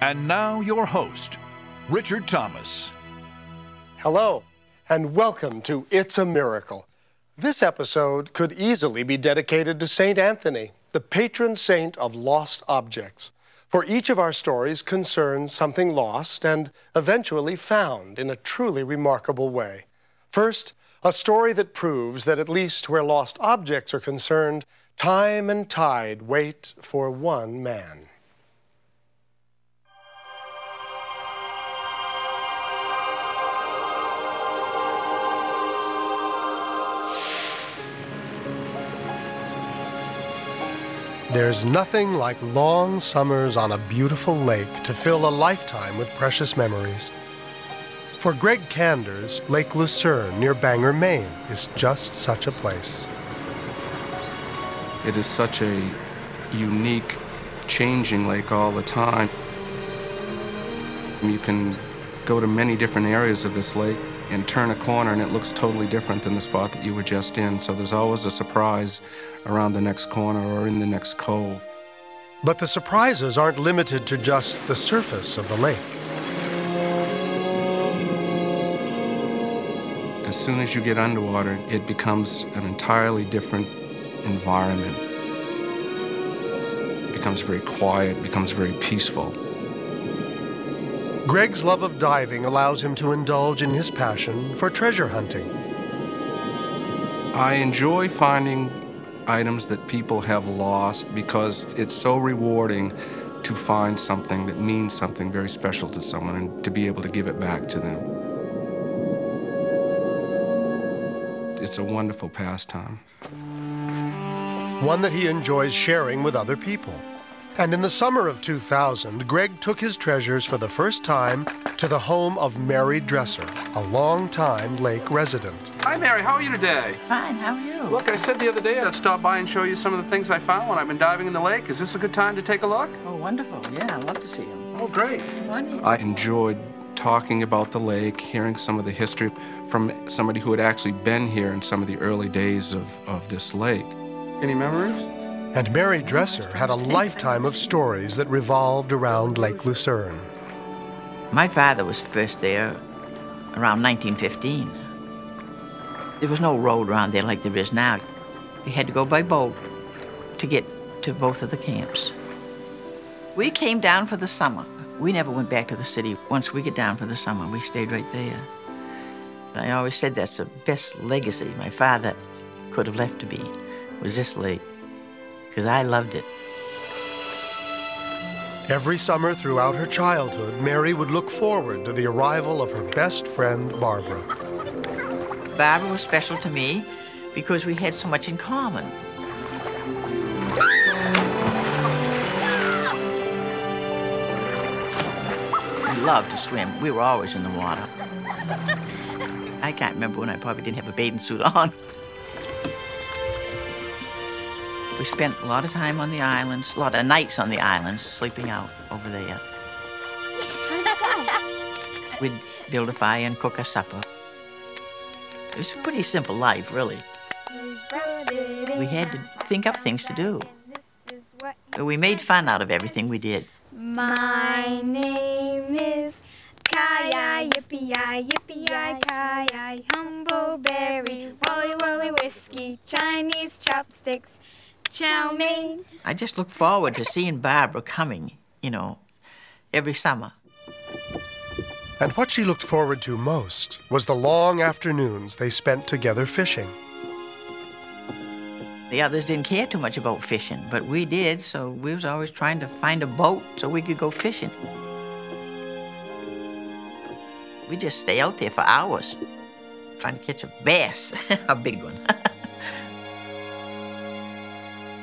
And now your host, Richard Thomas. Hello, and welcome to It's a Miracle. This episode could easily be dedicated to St. Anthony, the patron saint of lost objects. For each of our stories concerns something lost and eventually found in a truly remarkable way. First, a story that proves that at least where lost objects are concerned, time and tide wait for one man. There's nothing like long summers on a beautiful lake to fill a lifetime with precious memories. For Greg Canders, Lake Lucerne near Bangor, Maine is just such a place. It is such a unique, changing lake all the time. You can go to many different areas of this lake and turn a corner and it looks totally different than the spot that you were just in. So there's always a surprise around the next corner or in the next cove. But the surprises aren't limited to just the surface of the lake. As soon as you get underwater, it becomes an entirely different environment. It becomes very quiet, becomes very peaceful. Greg's love of diving allows him to indulge in his passion for treasure hunting. I enjoy finding items that people have lost because it's so rewarding to find something that means something very special to someone and to be able to give it back to them. It's a wonderful pastime. One that he enjoys sharing with other people. And in the summer of 2000, Greg took his treasures for the first time to the home of Mary Dresser, a long-time lake resident. Hi, Mary. How are you today? Fine. How are you? Look, I said the other day I'd stop by and show you some of the things I found when I've been diving in the lake. Is this a good time to take a look? Oh, wonderful. Yeah, I'd love to see them. Oh, great. I enjoyed talking about the lake, hearing some of the history from somebody who had actually been here in some of the early days of this lake. Any memories? And Mary Dresser had a lifetime of stories that revolved around Lake Lucerne. My father was first there around 1915. There was no road around there like there is now. We had to go by boat to get to both of the camps. We came down for the summer. We never went back to the city. Once we get down for the summer, we stayed right there. I always said that's the best legacy my father could have left to me, was this lake, because I loved it. Every summer throughout her childhood, Mary would look forward to the arrival of her best friend, Barbara. Barbara was special to me because we had so much in common. We loved to swim. We were always in the water. I can't remember when I probably didn't have a bathing suit on. We spent a lot of time on the islands, a lot of nights on the islands, sleeping out over there. We'd build a fire and cook a supper. It was a pretty simple life, really. We had to think up things to do. We made fun out of everything we did. My name is Kai-yi, yippee-yi, yippee-yi, Kai-yi, humbleberry, wally-wally whiskey, Chinese chopsticks, chow mein. I just look forward to seeing Barbara coming, you know, every summer. And what she looked forward to most was the long afternoons they spent together fishing. The others didn't care too much about fishing, but we did, so we was always trying to find a boat so we could go fishing. We'd just stay out there for hours, trying to catch a bass, a big one.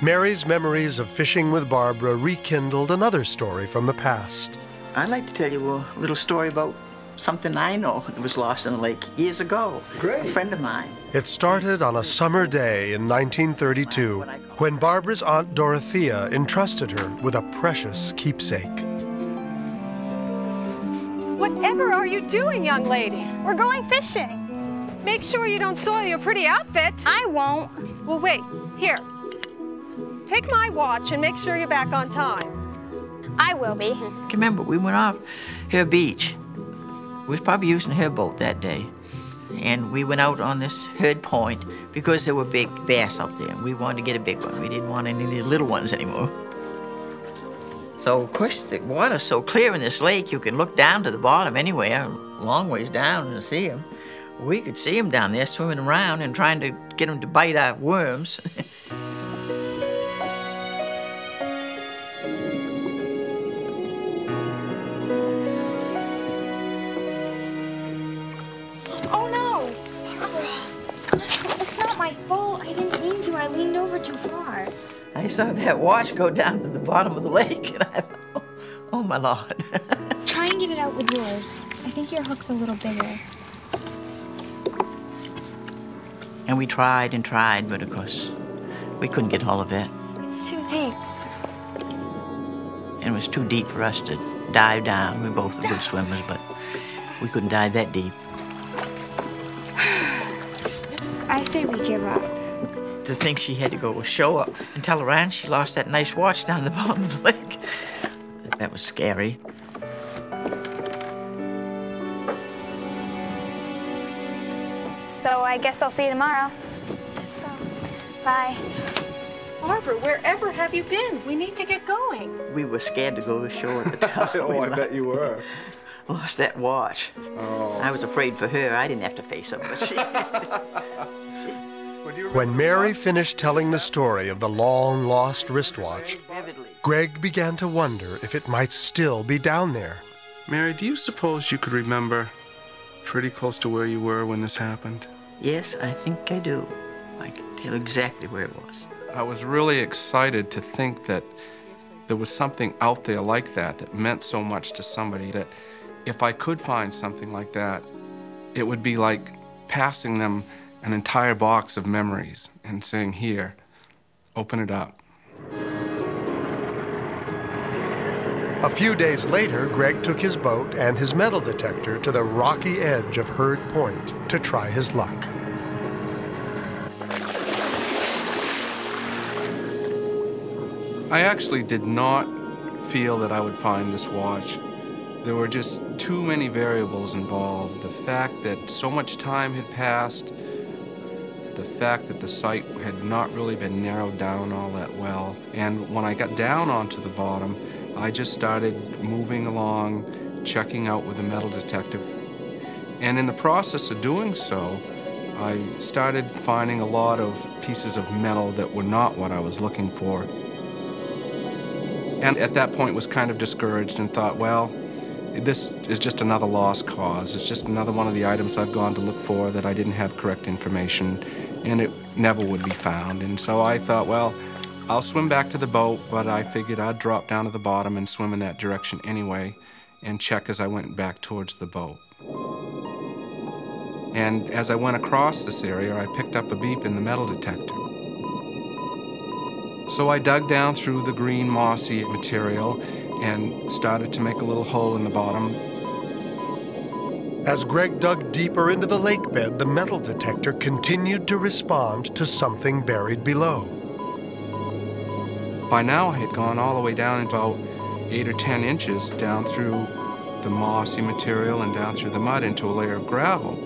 Mary's memories of fishing with Barbara rekindled another story from the past. I'd like to tell you a little story about something I know that was lost in the lake years ago. Great. A friend of mine. It started on a summer day in 1932 when Barbara's Aunt Dorothea entrusted her with a precious keepsake. Whatever are you doing, young lady? We're going fishing. Make sure you don't soil your pretty outfit. I won't. Well, wait. Here. Take my watch and make sure you're back on time. I will be. Remember, we went off her beach. We was probably using her boat that day. And we went out on this Herd Point because there were big bass out there. We wanted to get a big one. We didn't want any of these little ones anymore. So, of course, the water's so clear in this lake, you can look down to the bottom anywhere, a long ways down, and see them. We could see them down there swimming around and trying to get them to bite our worms. Oh no! It's not my fault. I didn't mean to. I leaned over too far. I saw that watch go down to the bottom of the lake, and I thought, oh my Lord. Try and get it out with yours. I think your hook's a little bigger. And we tried and tried, but of course, we couldn't get hold of it. It's too deep. And it was too deep for us to dive down. We both were good swimmers, but we couldn't dive that deep. I say we give up. To think she had to go ashore and tell her aunt she lost that nice watch down the bottom of the lake. That was scary. So I guess I'll see you tomorrow. So, bye. Barbara, wherever have you been? We need to get going. We were scared to go ashore at the time. Oh, I bet you were. Lost that watch. Oh. I was afraid for her. I didn't have to face her, but she... When Mary finished telling the story of the long-lost wristwatch, Greg began to wonder if it might still be down there. Mary, do you suppose you could remember pretty close to where you were when this happened? Yes, I think I do. I can tell exactly where it was. I was really excited to think that there was something out there like that meant so much to somebody, that if I could find something like that, it would be like passing them an entire box of memories and saying, here, open it up. A few days later, Greg took his boat and his metal detector to the rocky edge of Herd Point to try his luck. I actually did not feel that I would find this watch. There were just too many variables involved. The fact that so much time had passed, the fact that the site had not really been narrowed down all that well. And when I got down onto the bottom, I just started moving along, checking out with the metal detector. And in the process of doing so, I started finding a lot of pieces of metal that were not what I was looking for. And at that point was kind of discouraged and thought, well, this is just another lost cause. It's just another one of the items I've gone to look for that I didn't have correct information, and it never would be found. And so I thought, well, I'll swim back to the boat, but I figured I'd drop down to the bottom and swim in that direction anyway and check as I went back towards the boat. And as I went across this area, I picked up a beep in the metal detector. So I dug down through the green mossy material and started to make a little hole in the bottom. As Greg dug deeper into the lake bed, the metal detector continued to respond to something buried below. By now, I had gone all the way down about 8 or 10 inches down through the mossy material and down through the mud into a layer of gravel.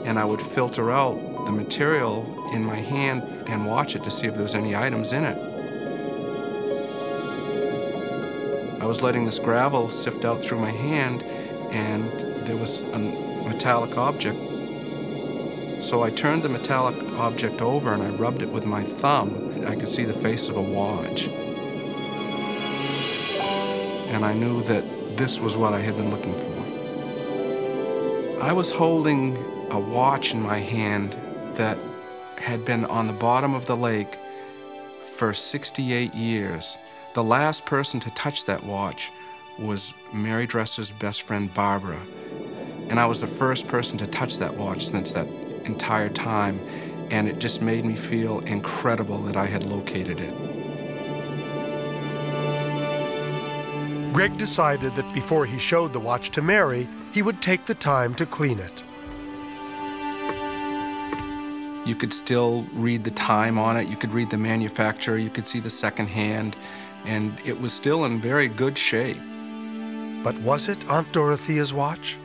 And I would filter out the material in my hand and watch it to see if there was any items in it. I was letting this gravel sift out through my hand, and there was a metallic object. So I turned the metallic object over and I rubbed it with my thumb. I could see the face of a watch. And I knew that this was what I had been looking for. I was holding a watch in my hand that had been on the bottom of the lake for 68 years. The last person to touch that watch was Mary Dresser's best friend, Barbara. And I was the first person to touch that watch since that entire time. And it just made me feel incredible that I had located it. Greg decided that before he showed the watch to Mary, he would take the time to clean it. You could still read the time on it. You could read the manufacturer. You could see the second hand. and it was still in very good shape. But was it Aunt Dorothea's watch?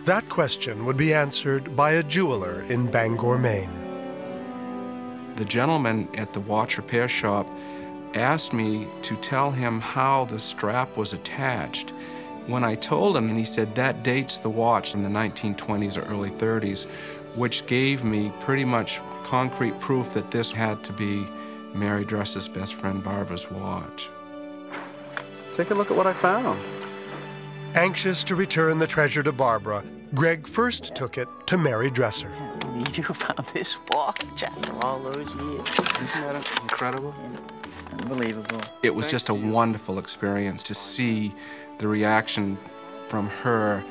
That question would be answered by a jeweler in Bangor, Maine. The gentleman at the watch repair shop asked me to tell him how the strap was attached. When I told him, and he said that dates the watch in the 1920s or early 30s, which gave me pretty much concrete proof that this had to be Mary Dress's best friend Barbara's watch. Take a look at what I found. Anxious to return the treasure to Barbara, Greg first took it to Mary Dresser. I can't believe you found this watch after all those years. Isn't that incredible? Unbelievable. It was just a wonderful experience to see the reaction from her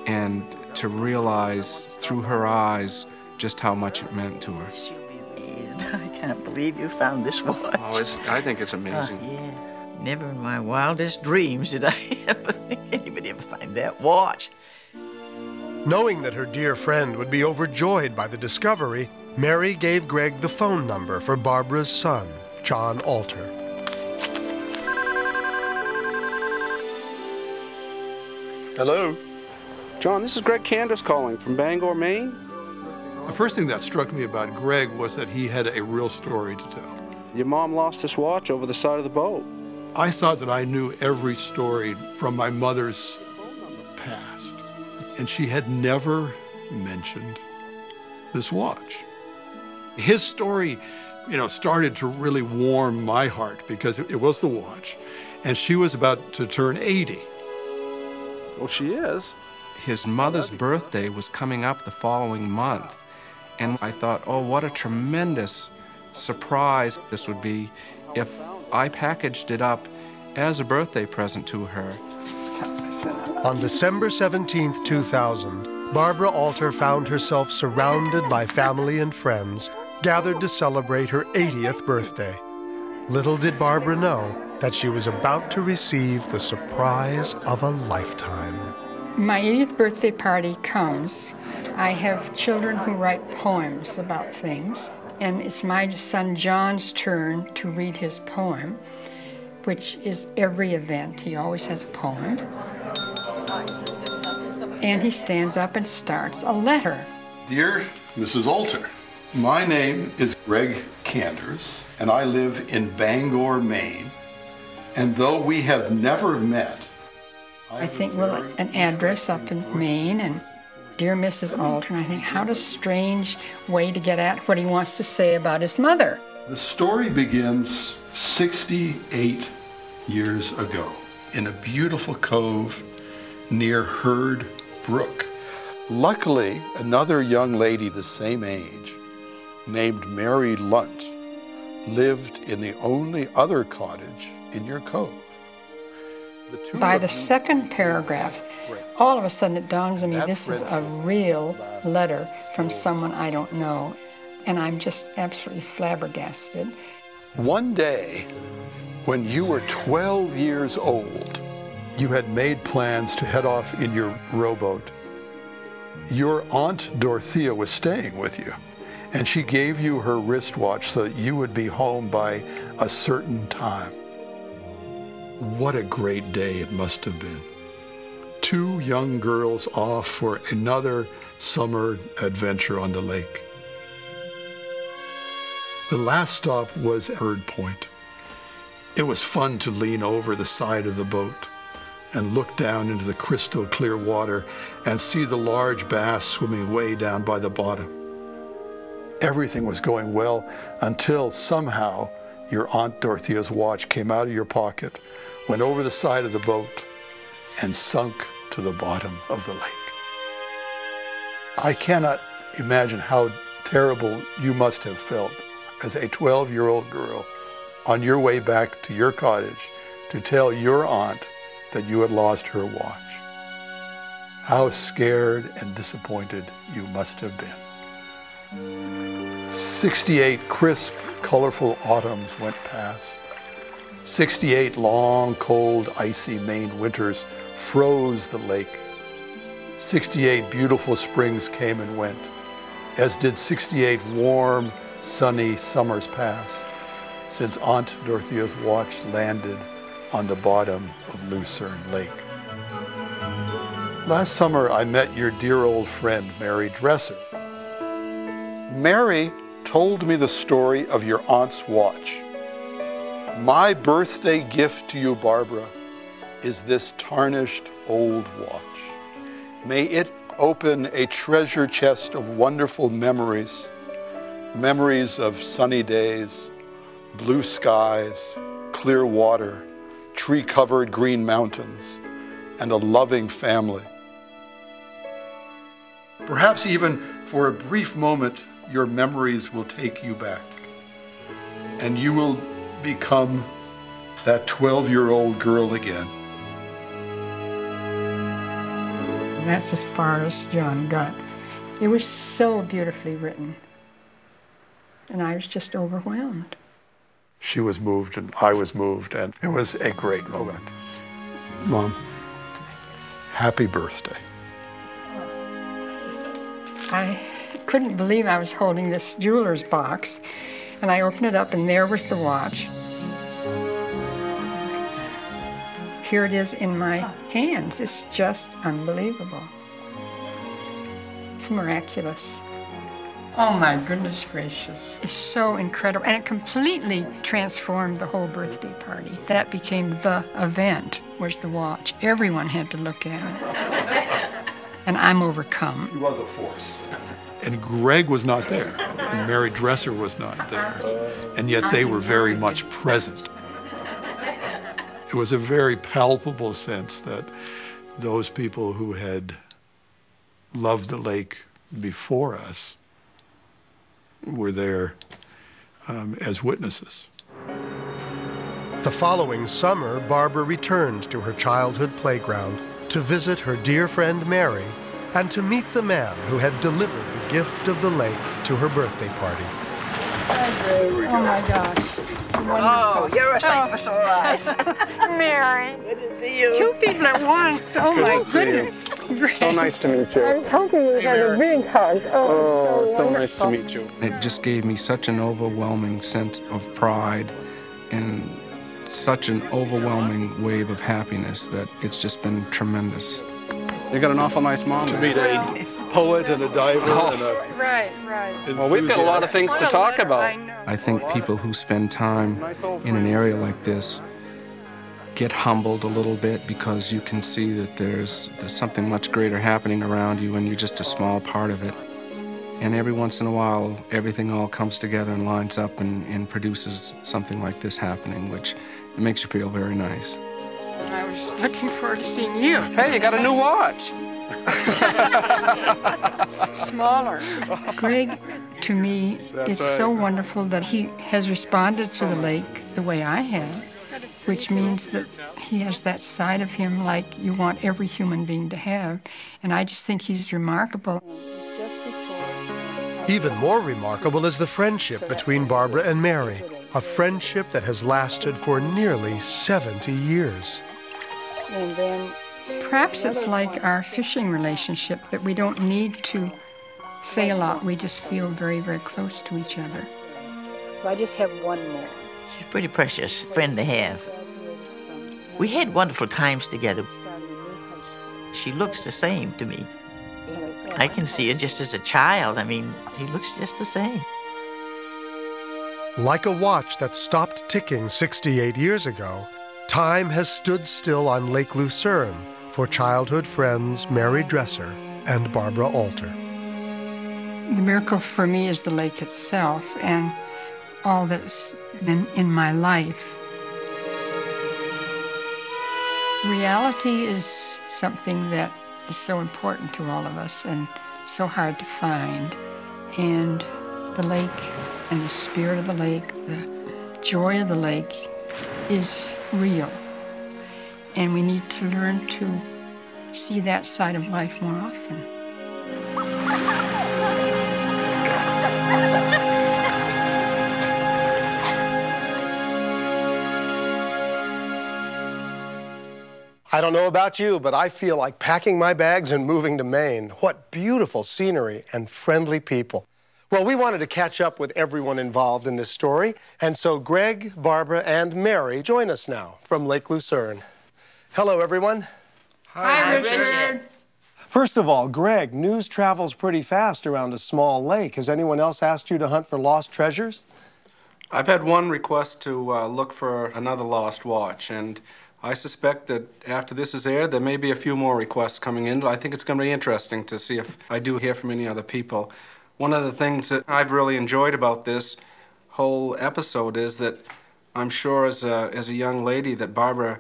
and to realize through her eyes just how much it meant to her. She'll be amazed. I can't believe you found this watch. Oh, I think it's amazing. Yeah. Never in my wildest dreams did I ever think anybody ever find that watch. Knowing that her dear friend would be overjoyed by the discovery, Mary gave Greg the phone number for Barbara's son, John Alter. Hello? John, this is Greg Canders calling from Bangor, Maine. The first thing that struck me about Greg was that he had a real story to tell. Your mom lost this watch over the side of the boat. I thought that I knew every story from my mother's past, and she had never mentioned this watch. His story, started to really warm my heart because it was the watch, and she was about to turn 80. Well, she is. His mother's birthday was coming up the following month, and I thought, oh, what a tremendous surprise this would be if I packaged it up as a birthday present to her. On December 17th, 2000, Barbara Alter found herself surrounded by family and friends gathered to celebrate her 80th birthday. Little did Barbara know that she was about to receive the surprise of a lifetime. My 80th birthday party comes. I have children who write poems about things, and it's my son John's turn to read his poem, which is every event. He always has a poem. And he stands up and starts a letter. Dear Mrs. Alter, my name is Greg Canders, and I live in Bangor, Maine. And though we have never met, I think, well, an address up in Maine, and dear Mrs. Alter, and I think, how a strange way to get at what he wants to say about his mother. The story begins 68 years ago in a beautiful cove near Herd Brook. Luckily, another young lady the same age, named Mary Lunt, lived in the only other cottage in your cove. By the second paragraph, all of a sudden it dawns on me this is a real letter from someone I don't know, and I'm just absolutely flabbergasted. One day, when you were 12 years old, you had made plans to head off in your rowboat. Your Aunt Dorothea was staying with you, and she gave you her wristwatch so that you would be home by a certain time. What a great day it must have been. Two young girls off for another summer adventure on the lake. The last stop was Herd Point. It was fun to lean over the side of the boat and look down into the crystal clear water and see the large bass swimming way down by the bottom. Everything was going well until somehow your Aunt Dorothea's watch came out of your pocket, went over the side of the boat, and sunk to the bottom of the lake. I cannot imagine how terrible you must have felt as a 12-year-old girl on your way back to your cottage to tell your aunt that you had lost her watch. How scared and disappointed you must have been. 68 crisp, colorful autumns went past. 68 long, cold, icy Maine winters froze the lake. 68 beautiful springs came and went, as did 68 warm, sunny summers pass since Aunt Dorothea's watch landed on the bottom of Lucerne Lake. Last summer, I met your dear old friend, Mary Dresser. Mary told me the story of your aunt's watch. My birthday gift to you, Barbara, is this tarnished old watch. May it open a treasure chest of wonderful memories, memories of sunny days, blue skies, clear water, tree-covered green mountains, and a loving family. Perhaps even for a brief moment, your memories will take you back, and you will become that 12-year-old girl again. That's as far as John got. It was so beautifully written, and I was just overwhelmed. She was moved and I was moved, and it was a great moment. Mom, happy birthday. I couldn't believe I was holding this jeweler's box, and I opened it up, and there was the watch. Here it is in my hands. It's just unbelievable. It's miraculous. Oh my goodness gracious. It's so incredible. And it completely transformed the whole birthday party. That became the event, was the watch. Everyone had to look at it. And I'm overcome. He was a force. And Greg was not there, and Mary Dresser was not there, and yet they were very much present. It was a very palpable sense that those people who had loved the lake before us were there as witnesses. The following summer, Barbara returned to her childhood playground to visit her dear friend Mary and to meet the man who had delivered the gift of the lake to her birthday party. Hi, Greg. Oh my gosh. Oh, you're a sight for sore eyes. Mary. Good to see you. Two people at once. Oh my goodness. So nice to meet you. I was hoping we had a big hug. Oh, so nice to meet you. It just gave me such an overwhelming sense of pride and such an overwhelming wave of happiness that it's just been tremendous. You got an awful nice mom. To meet a poet and a diver and a Right. Well, we've got a lot of things to talk about. I think people who spend time in an area like this get humbled a little bit because you can see that there's something much greater happening around you and you're just a small part of it. And every once in a while, everything all comes together and lines up and produces something like this happening, which it makes you feel very nice. I was looking forward to seeing you. Hey, you got a new watch. Smaller. Greg, to me, it's so wonderful that he has responded to the lake the way I have, which means that he has that side of him like you want every human being to have. And I just think he's remarkable. Even more remarkable is the friendship between Barbara and Mary, a friendship that has lasted for nearly 70 years. And then perhaps it's like our fishing relationship, that we don't need to say a lot. We just feel very, very close to each other. So I just have one more. She's a pretty precious friend to have. We had wonderful times together. She looks the same to me. I can see her just as a child. I mean, she looks just the same. Like a watch that stopped ticking 68 years ago, time has stood still on Lake Lucerne for childhood friends Mary Dresser and Barbara Alter. The miracle for me is the lake itself and all that's in my life. Reality is something that is so important to all of us and so hard to find. And the lake and the spirit of the lake, the joy of the lake is real. And we need to learn to see that side of life more often. I don't know about you, but I feel like packing my bags and moving to Maine. What beautiful scenery and friendly people. Well, we wanted to catch up with everyone involved in this story, and so Greg, Barbara, and Mary join us now from Lake Lucerne. Hello, everyone. Hi, Richard. First of all, Greg, news travels pretty fast around a small lake. Has anyone else asked you to hunt for lost treasures? I've had one request to look for another lost watch, and I suspect that after this is aired, there may be a few more requests coming in. I think it's going to be interesting to see if I do hear from any other people. One of the things that I've really enjoyed about this whole episode is that I'm sure as a young lady that Barbara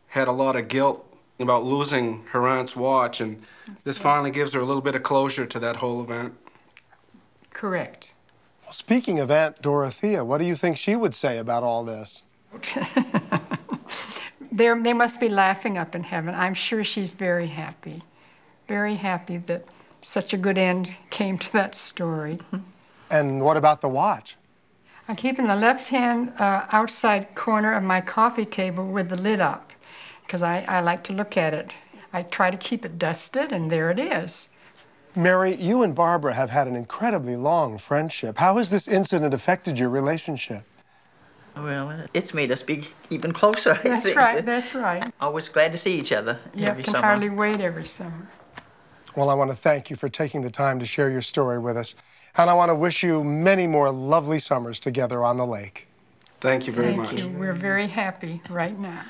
had a lot of guilt about losing her aunt's watch, and this finally gives her a little bit of closure to that whole event. Correct. Well, speaking of Aunt Dorothea, what do you think she would say about all this? They must be laughing up in heaven. I'm sure she's very happy that such a good end came to that story. And what about the watch? I keep in the left-hand outside corner of my coffee table with the lid up, because I like to look at it. I try to keep it dusted, and there it is. Mary, you and Barbara have had an incredibly long friendship. How has this incident affected your relationship? Well, it's made us be even closer, I That's think. right, that's right. Always glad to see each other every can summer. hardly wait every summer. Well, I want to thank you for taking the time to share your story with us. And I want to wish you many more lovely summers together on the lake. Thank you very much. Thank you. We're very happy right now.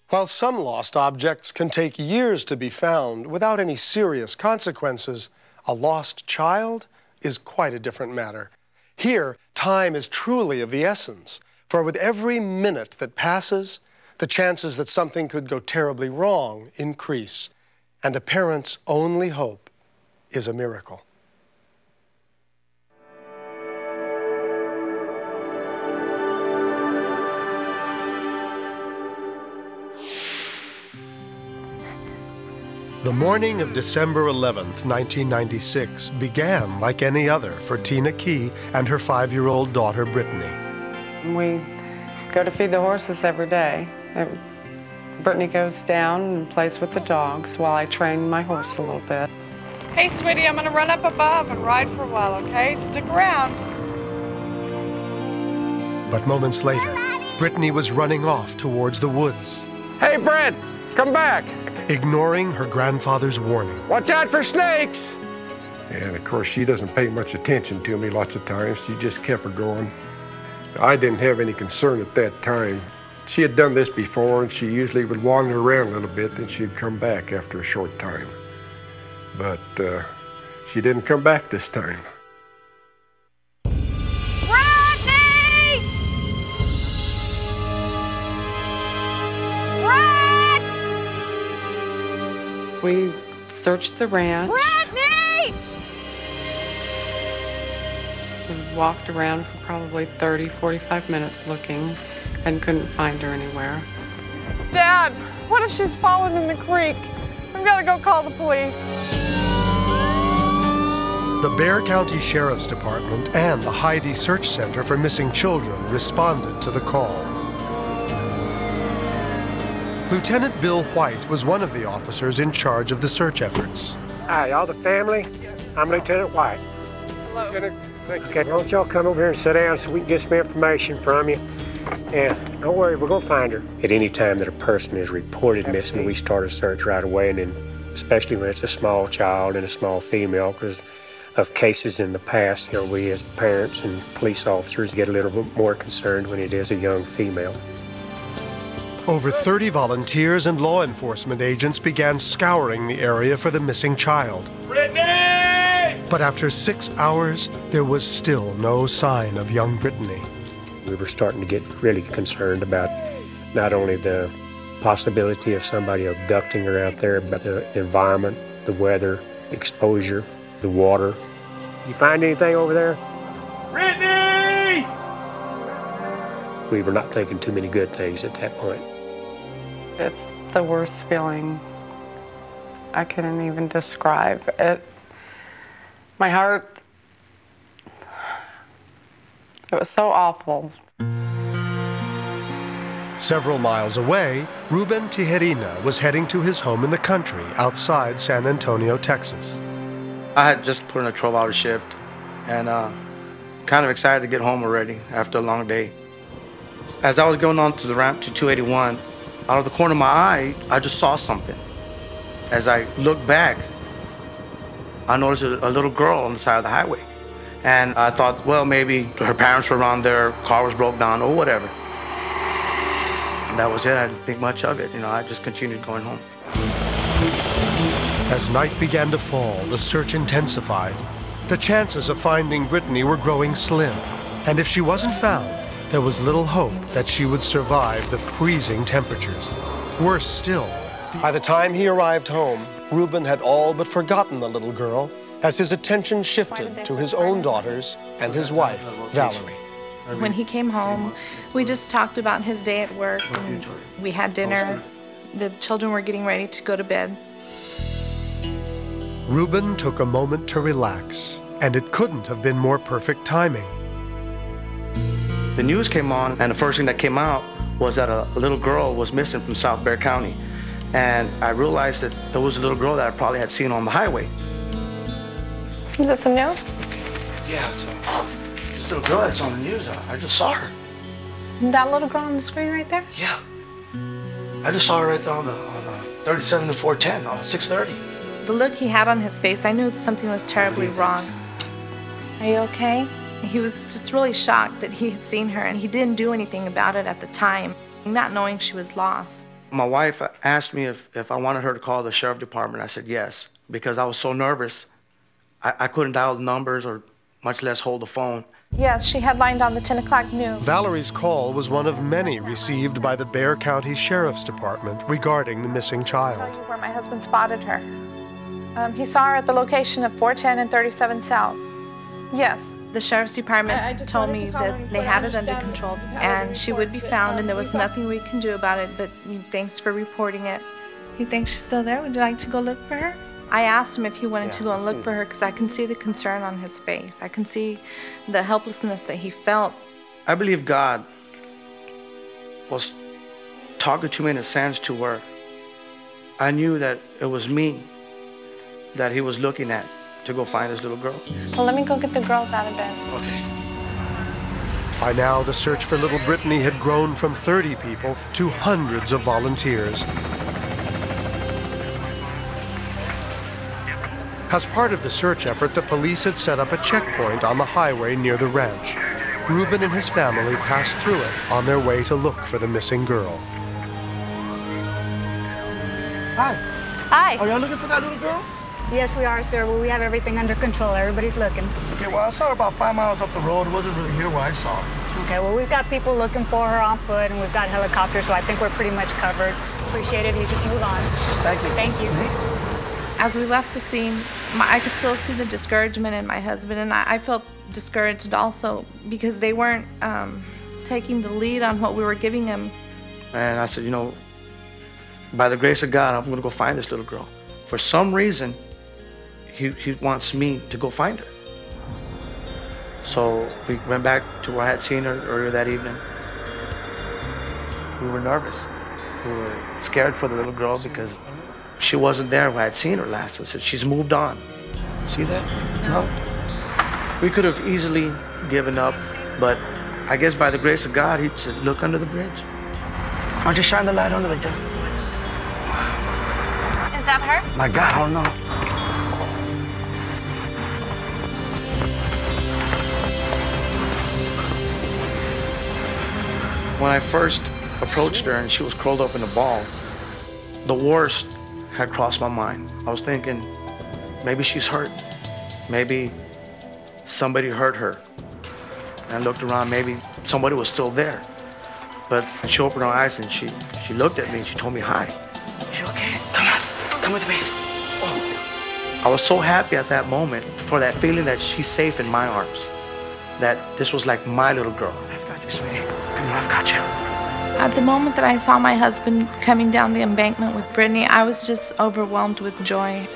While some lost objects can take years to be found without any serious consequences, a lost child is quite a different matter. Here, time is truly of the essence, for with every minute that passes, the chances that something could go terribly wrong increase, and a parent's only hope is a miracle. The morning of December 11th, 1996 began like any other for Tina Key and her 5-year-old daughter, Brittany. We go to feed the horses every day. Brittany goes down and plays with the dogs while I train my horse a little bit. Hey, sweetie, I'm going to run up above and ride for a while, okay? Stick around. But moments later, Brittany was running off towards the woods. Hey, Brett, come back. Ignoring her grandfather's warning. Watch out for snakes! And of course, she doesn't pay much attention to me lots of times. She just kept her going. I didn't have any concern at that time. She had done this before, and she usually would wander around a little bit, then she'd come back after a short time. But she didn't come back this time. We searched the ranch. Brittany! We walked around for probably 30, 45 minutes looking and couldn't find her anywhere. Dad, what if she's fallen in the creek? We've got to go call the police. The Bexar County Sheriff's Department and the Heidi Search Center for Missing Children responded to the call. Lieutenant Bill White was one of the officers in charge of the search efforts. Hi, y'all the family? I'm Lieutenant White. Hello. Lieutenant, thank you. Okay, why don't y'all come over here and sit down so we can get some information from you. And don't worry, we're gonna find her. At any time that a person is reported missing, we start a search right away, and then especially when it's a small child and a small female, because of cases in the past, you know, we as parents and police officers get a little bit more concerned when it is a young female. Over 30 volunteers and law enforcement agents began scouring the area for the missing child. Brittany! But after 6 hours, there was still no sign of young Brittany. We were starting to get really concerned about not only the possibility of somebody abducting her out there, but the environment, the weather, exposure, the water. You find anything over there? Brittany! We were not thinking too many good things at that point. It's the worst feeling I couldn't even describe. My heart, it was so awful. Several miles away, Ruben Tijerina was heading to his home in the country outside San Antonio, Texas. I had just put in a 12-hour shift and kind of excited to get home already after a long day. As I was going on to the ramp to 281, out of the corner of my eye, I just saw something. As I looked back, I noticed a little girl on the side of the highway. And I thought, well, maybe her parents were around there, car was broke down or whatever. And that was it. I didn't think much of it. You know, I just continued going home. As night began to fall, the search intensified. The chances of finding Brittany were growing slim. And if she wasn't found, there was little hope that she would survive the freezing temperatures. Worse still, by the time he arrived home, Ruben had all but forgotten the little girl as his attention shifted to his own daughters and his wife, Valerie. When he came home, we just talked about his day at work, and we had dinner. The children were getting ready to go to bed. Ruben took a moment to relax, and it couldn't have been more perfect timing. The news came on, and the first thing that came out was that a little girl was missing from South Bexar County. And I realized that there was a little girl that I probably had seen on the highway. Is that some news? Yeah, it's this little girl that's on the news. I just saw her. That little girl on the screen right there? Yeah. I just saw her right there on the 37 and 410, on 630. The look he had on his face, I knew something was terribly wrong. Are you okay? He was just really shocked that he had seen her, and he didn't do anything about it at the time, not knowing she was lost. My wife asked me if I wanted her to call the sheriff department. I said yes, because I was so nervous. I couldn't dial the numbers or much less hold the phone. Yes, she headlined on the 10 o'clock news. Valerie's call was one of many received by the Bexar County Sheriff's Department regarding the missing child. I'll tell you where my husband spotted her. He saw her at the location of 410 and 37 South. Yes, the Sheriff's Department told me that they had it under control and she would be found and there was nothing we can do about it, but thanks for reporting it. You think she's still there? Would you like to go look for her? I asked him if he wanted to go and look for her because I can see the concern on his face. I can see the helplessness that he felt. I believe God was talking to me in a sense to where I knew that it was me that he was looking at to go find this little girl. Well, let me go get the girls out of bed. Okay. By now, the search for little Brittany had grown from 30 people to hundreds of volunteers. As part of the search effort, the police had set up a checkpoint on the highway near the ranch. Ruben and his family passed through it on their way to look for the missing girl. Hi. Hi. Are y'all looking for that little girl? Yes, we are, sir. Well, we have everything under control. Everybody's looking. Okay, well, I saw her about 5 miles up the road. It wasn't really here where I saw her. Okay, well, we've got people looking for her on foot, and we've got helicopters, so I think we're pretty much covered. Appreciate it if you just move on. Thank you. Thank you. As we left the scene, I could still see the discouragement in my husband, and I felt discouraged also because they weren't taking the lead on what we were giving him. And I said, you know, by the grace of God, I'm going to go find this little girl. For some reason, he wants me to go find her. So we went back to where I had seen her earlier that evening. We were nervous. We were scared for the little girl because she wasn't there where I had seen her last. I said, she's moved on. See that? No. We could have easily given up, but I guess by the grace of God, he said, look under the bridge. Why don't you shine the light under the bridge? Is that her? My God, I don't know. When I first approached her and she was curled up in a ball, the worst had crossed my mind. I was thinking, maybe she's hurt. Maybe somebody hurt her. And I looked around, maybe somebody was still there. But she opened her eyes and she looked at me and she told me hi. Is she okay? Come on, come with me. Oh. I was so happy at that moment for that feeling that she's safe in my arms. That this was like my little girl. I've got you, sweetie. Come on, I've got you. At the moment that I saw my husband coming down the embankment with Brittany, I was just overwhelmed with joy.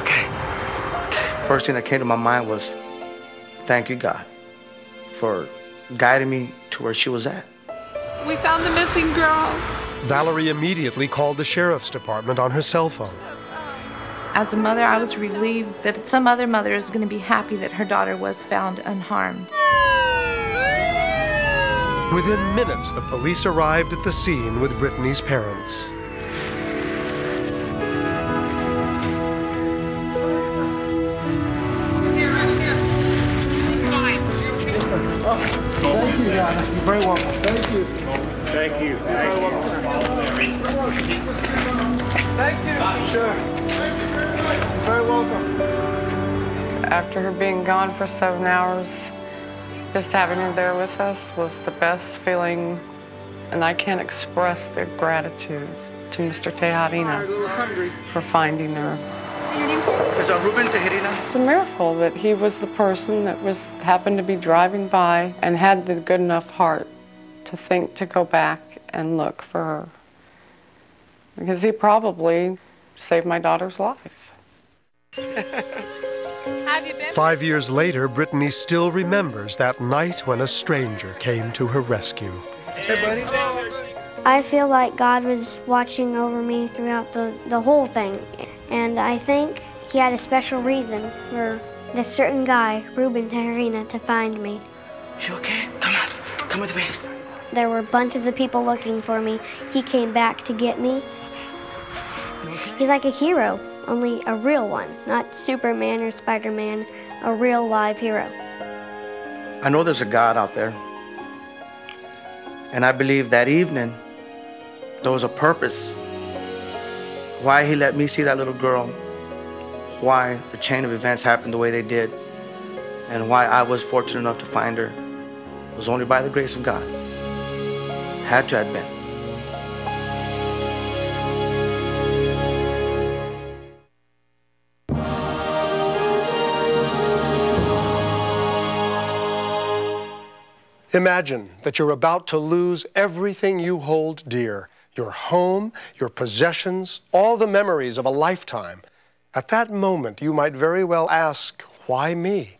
Okay. First thing that came to my mind was, thank you, God, for guiding me to where she was at. We found the missing girl. Valerie immediately called the sheriff's department on her cell phone. As a mother, I was relieved that some other mother is going to be happy that her daughter was found unharmed. Within minutes, the police arrived at the scene with Brittany's parents. Thank you, guys. You're very welcome. Thank you. Thank you. You're very welcome, sir. Thank you. Sure. You're very welcome. After her being gone for 7 hours, just having her there with us was the best feeling, and I can't express the gratitude to Mr. Tejarina for finding her. Is Ruben Tejarina? It's a miracle that he was the person that happened to be driving by and had the good enough heart to think to go back and look for her. Because he probably saved my daughter's life. 5 years later, Brittany still remembers that night when a stranger came to her rescue. Hey, buddy. I feel like God was watching over me throughout the whole thing. And I think he had a special reason for this certain guy, Ruben Tejarina, to find me. You okay? Come on. Come with me. There were bunches of people looking for me. He came back to get me. He's like a hero, only a real one, not Superman or Spider-Man, a real live hero. I know there's a God out there. And I believe that evening, there was a purpose. Why he let me see that little girl, why the chain of events happened the way they did, and why I was fortunate enough to find her was only by the grace of God. Had to have been. Imagine that you're about to lose everything you hold dear. Your home, your possessions, all the memories of a lifetime. At that moment, you might very well ask, why me?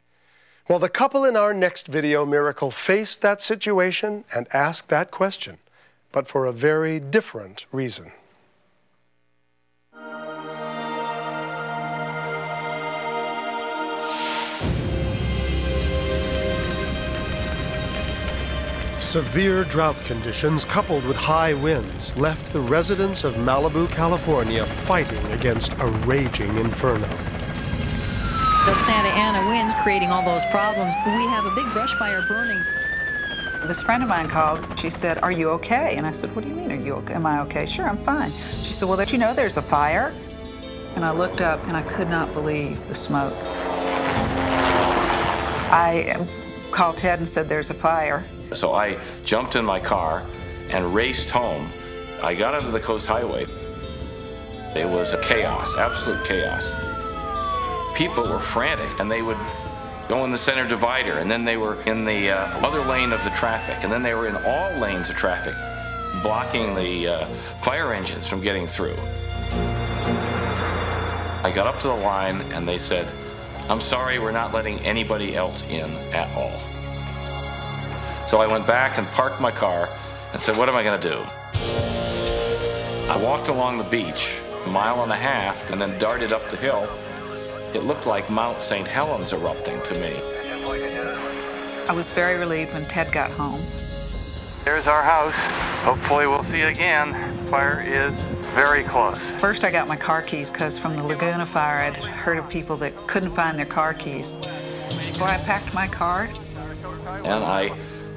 Well, the couple in our next video miracle faced that situation and asked that question, but for a very different reason. Severe drought conditions coupled with high winds left the residents of Malibu, California fighting against a raging inferno. The Santa Ana winds creating all those problems. We have a big brush fire burning. This friend of mine called. She said, "Are you okay?" And I said, "What do you mean, are you okay? Am I okay?" "Sure, I'm fine." She said, "Well, you know there's a fire?" And I looked up and I could not believe the smoke. I called Ted and said, "There's a fire." So I jumped in my car and raced home. I got onto the Coast Highway. It was a chaos, absolute chaos. People were frantic, and they would go in the center divider, and then they were in the other lane of the traffic, and then they were in all lanes of traffic, blocking the fire engines from getting through. I got up to the line, and they said, "I'm sorry, we're not letting anybody else in at all." So I went back and parked my car and said, what am I going to do? I walked along the beach, 1.5 miles, and then darted up the hill. It looked like Mount St. Helens erupting to me. I was very relieved when Ted got home. There's our house. Hopefully we'll see it again. The fire is very close. First I got my car keys because from the Laguna fire I'd heard of people that couldn't find their car keys. Before I packed my car, and I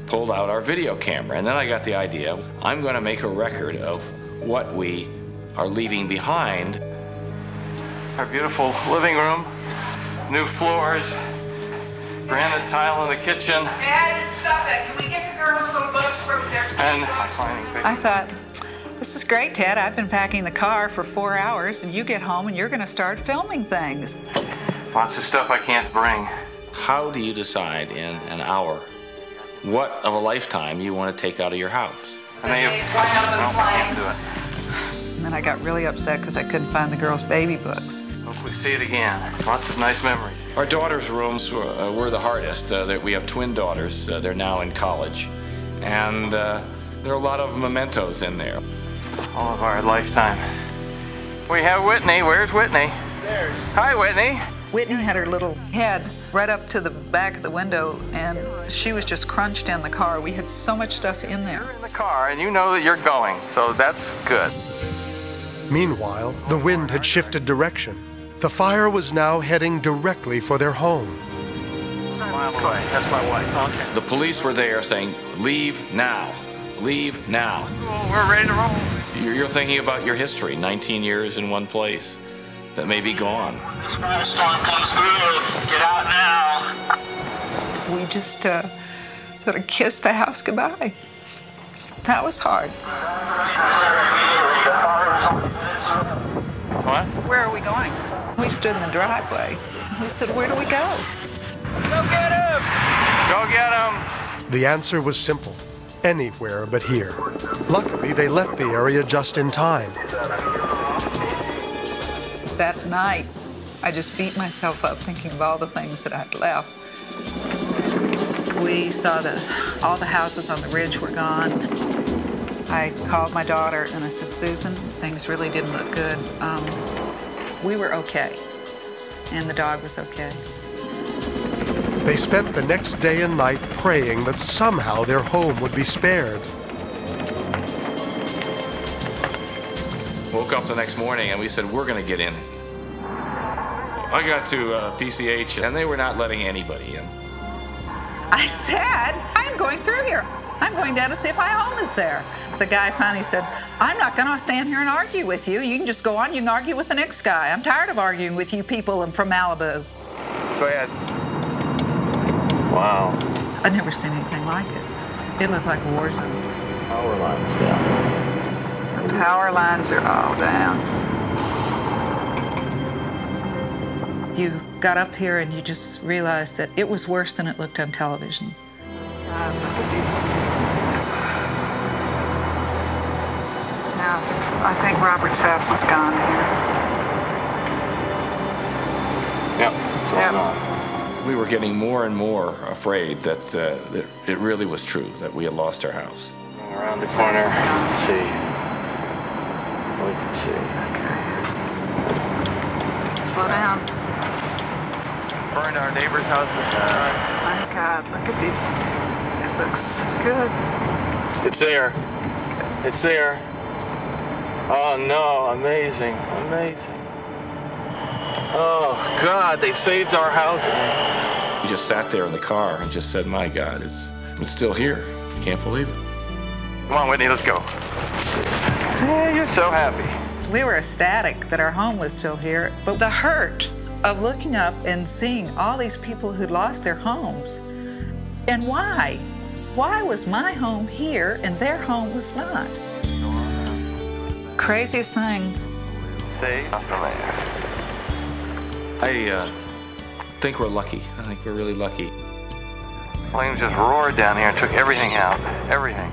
pulled out our video camera, and then I got the idea, I'm going to make a record of what we are leaving behind. Our beautiful living room, new floors, granite tile in the kitchen. Dad, stop it. Can we get the girls little books from there? And I thought, this is great, Ted. I've been packing the car for 4 hours, and you get home and you're going to start filming things. Lots of stuff I can't bring. How do you decide in an hour what of a lifetime you want to take out of your house? And then you can't do it. And then I got really upset because I couldn't find the girls' baby books. Hope we see it again. Lots of nice memories. Our daughters' rooms were the hardest. We have twin daughters. They're now in college. And There are a lot of mementos in there. All of our lifetime. We have Whitney. Where's Whitney? There. Hi, Whitney. Whitney had her little head right up to the back of the window, and she was just crunched in the car. We had so much stuff in there. You're in the car, and you know that you're going, so that's good. Meanwhile, the wind had shifted direction. The fire was now heading directly for their home. That's my wife. Okay. The police were there saying, leave now, leave now. Oh, we're ready to roll. You're thinking about your history, 19 years in one place that may be gone. This firestorm comes through. Get out now. We just sort of kissed the house goodbye. That was hard. What? Where are we going? We stood in the driveway. We said, where do we go? Go get him! Go get him! The answer was simple. Anywhere but here. Luckily, they left the area just in time. That night, I just beat myself up thinking of all the things that I'd left. We saw that all the houses on the ridge were gone. I called my daughter and I said, Susan, things really didn't look good. We were okay, and the dog was okay. They spent the next day and night praying that somehow their home would be spared. Woke up the next morning and we said, we're going to get in. I got to PCH and they were not letting anybody in. I said, I'm going through here. I'm going down to see if my home is there. The guy finally said, I'm not going to stand here and argue with you. You can just go on, you can argue with the next guy. I'm tired of arguing with you people from Malibu. Go ahead. Wow. I'd never seen anything like it. It looked like a war zone. Power lines down. The power lines are all down. You got up here and you just realized that it was worse than it looked on television. Look at these. Now, I think Robert's house is gone here. Yep. Yep. We were getting more and more afraid that it really was true, that we had lost our house. Around the corner, let's see. We can see. Okay. Slow down. Burned our neighbor's houses. My God, look at these. It looks good. It's there. It's there. Oh no, amazing, amazing. Oh God, they saved our house. We just sat there in the car and just said, my God, it's still here. I can't believe it. Come on, Whitney, let's go. Yeah, you're so happy. We were ecstatic that our home was still here, but the hurt of looking up and seeing all these people who'd lost their homes. And why? Why was my home here and their home was not? Craziest thing. See, nothing there. I think we're lucky. I think we're really lucky. Flames just roared down here and took everything out. Everything.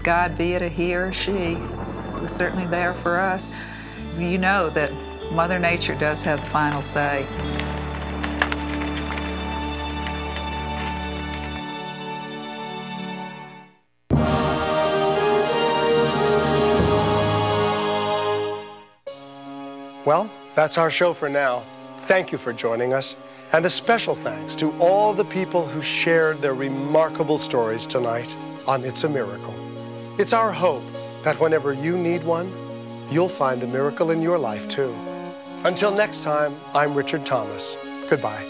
God, be it a he or a she, was certainly there for us. You know that Mother Nature does have the final say. Well, that's our show for now. Thank you for joining us, and a special thanks to all the people who shared their remarkable stories tonight on It's a Miracle. It's our hope that whenever you need one, you'll find a miracle in your life too. Until next time, I'm Richard Thomas. Goodbye.